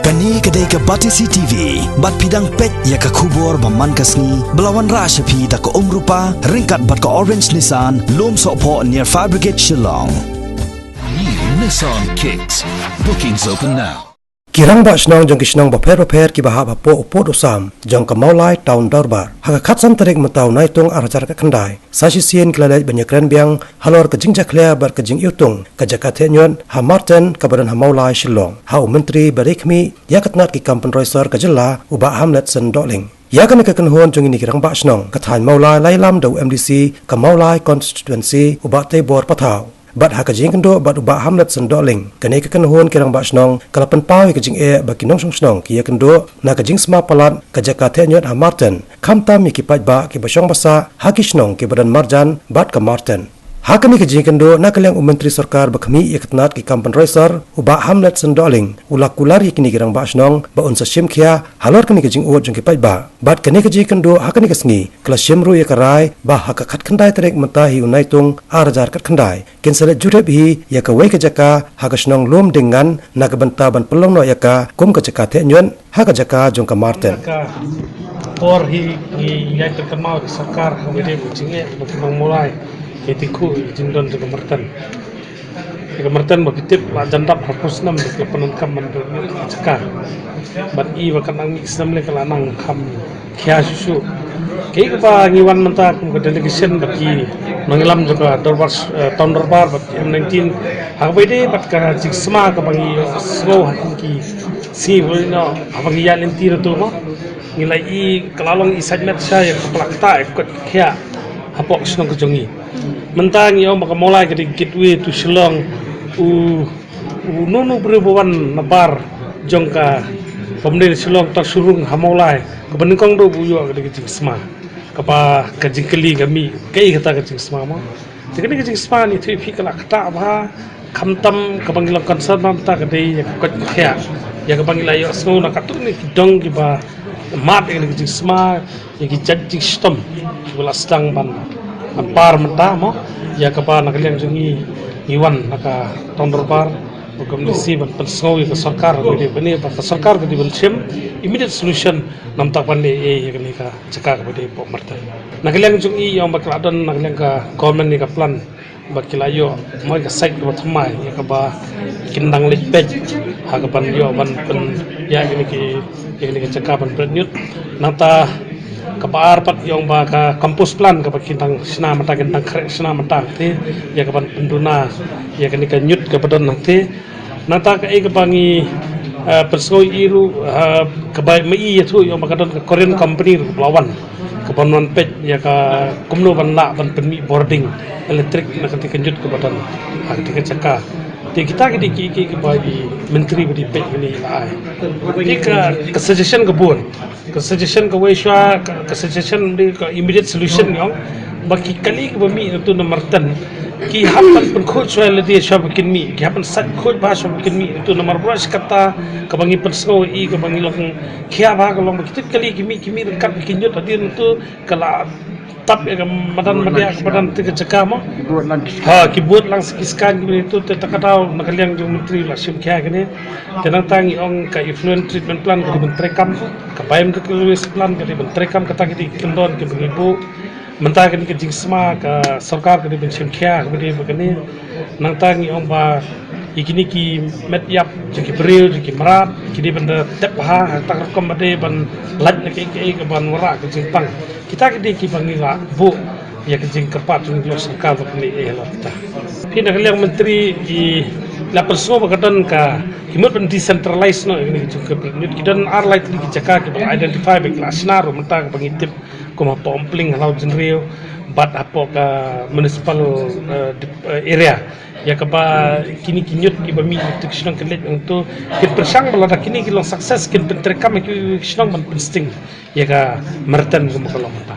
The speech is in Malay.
Kani kedai ke Batisi TV, bat pidang pet ya ke kubur baman kasni, belawan rasyapi tak ke rupa, ringkat bat ke Orange Nissan, lom sokpo near Fire Brigade Shillong. New Nissan Kicks. Bookings open now. Kirang ba snong jong kisnong ba per ki ba ha po dosam jong ka maulai town dorbar ha khat san tarik matau nai tung arajar ka khandai sashi sien klalai banya kran biang halor ka jingja khlia bar ka jing yutung ka jaka thenyon ha martin ka badan ha maulai shillong ha menteri barikmi yakatnat ki kampan roisor ka jilla uba hamlet sen doling ya kan ka kan hon jong ini kirang ba snong ka than maulai lailam do MDC ka maulai constituency uba te bor pathau bat ha ka jing kendo bat uba hamlet sen doling kane ka kan hon kirang ba snong kalapan pau ka jing e ba kinong snong ki ya kendo na ka jing sma palat ka jaka thenyon ha martin khamta mi ki paj ba ki basong basa ha ki snong ki badan marjan bat ka martin ha kami ka jing kendo na kalang menteri sarkar ba khami yakatnat ki kampan raisar uba hamlet sen doling ulak kulari kini kirang ba snong ba unsa shimkhia halor kami ka jing o jong ki paj ba bat kane ka jing kendo ha kani ka sngi kla shimru ya karai ba ha ka khat khandai trek mata hi unai tung arajar kat khandai kensale jurep hi ya ka wei ka jaka ha ka snong lom dengan na ka banta ban pelong no ya ka kum ka jaka thenyon ha ka jaka jong ka martin or hi ya ka mau sarkar ha wede jinge ba mulai etiku jindon ke Kemertan berfitip jandap hapus nam ke penangkam mendu cekar bat I bakan ang Islam le kalanang kam khia susu ke ba ngiwan menta ke delegation bagi mengilam juga dorbar tahun dorbar bat M19 habede bat ka jiksma ka bangi slow ki si bolno abangi ya lentir tu mo ngilai I kalalong isajmet saya keplakta ikut khia hapok senong kejongi mentang yo maka mulai ke gateway tu Shillong nunu berbuan nabar jongka pemdel Shillong tak surung hamulai ke beningkong do buyo ke jing sma kapa ke jingkeli kami kai kata ke jing sma mo tekni ke jing sma ni tu fi kala kata ba khamtam ke panggil concern namta ke dei ya ke khia ya ke panggil ayo sno na katu ni dong ki ba mat ke jing sma ya ki jing system wala stang ban apar menta mo ya kapa nakaliang jungi iwan naka tondorbar hukum disi ban pensoi ke sarkar ke bani ba sarkar ke ban chem immediate solution nam tak pande e ya ni ka cekak ke po marta nakaliang jungi yang bakal adon nakaliang ka government ni ka plan bakilayo moi ka site ba thamai ya ka ba kindang lepej ha ka ban yo ban pen ya ni ke cekak ban prenyut nata kabar pat yang baka kampus plan kapan kintang sena mata kintang krek sena mata te ya kapan penduna ya kini kanyut kapan nanti nata ke kepangi persoi iru kebaik mai ya tu yang baka Korean company pelawan kapan non pet ya ka kumno ban la ban penmi boarding elektrik nak ketika kanyut kapan ketika caka kita ke bagi menteri beri pet ini ai ke suggestion ke bun ke suggestion ke wisha ke suggestion di ke immediate solution yang bagi kali ke bumi itu nomor 10 ki hapan pun khoj soal dia syab bikin mi ki hapan sat khoj ba syab bikin mi itu nomor beras kata ke bangi persau I ke bangi long khia ba long kita kali kimi dekat bikin jut tadi itu kala tap ya madan media kepada tiga cekam ha kibut lang sikiskan itu tetap tahu nakaliang jung menteri lasim kaya gini tenang tangi ong ka influent treatment plan ke mentrekam ka bayam ke lewis plan ke mentrekam kata kita kendon ke ibu mentah ke jing sma ka sarkar ke bensim kaya ke begini nang tangi ong ba ikini ki met yap jiki bril jiki marat kini benda tep ha tak rekom bade ban laj ke ban wara ke jingpang kita ki bangila bu ya ke jing kepat jung lo sarkar ke ni lah kita pina kaliang menteri I la perso bakadan ka himut ban decentralized no ini juga bernyut kidan ar light li jaka ke identify be kelas naru mentah pengitip ko ma pompling halau jenrio bat apo ka municipal area ya kaba kini kinyut ki bami tik sinang kelet untuk kin persang balada kini kilong sukses kin pentrekam ki sinang man pensting ya ka mertan ko makalong ta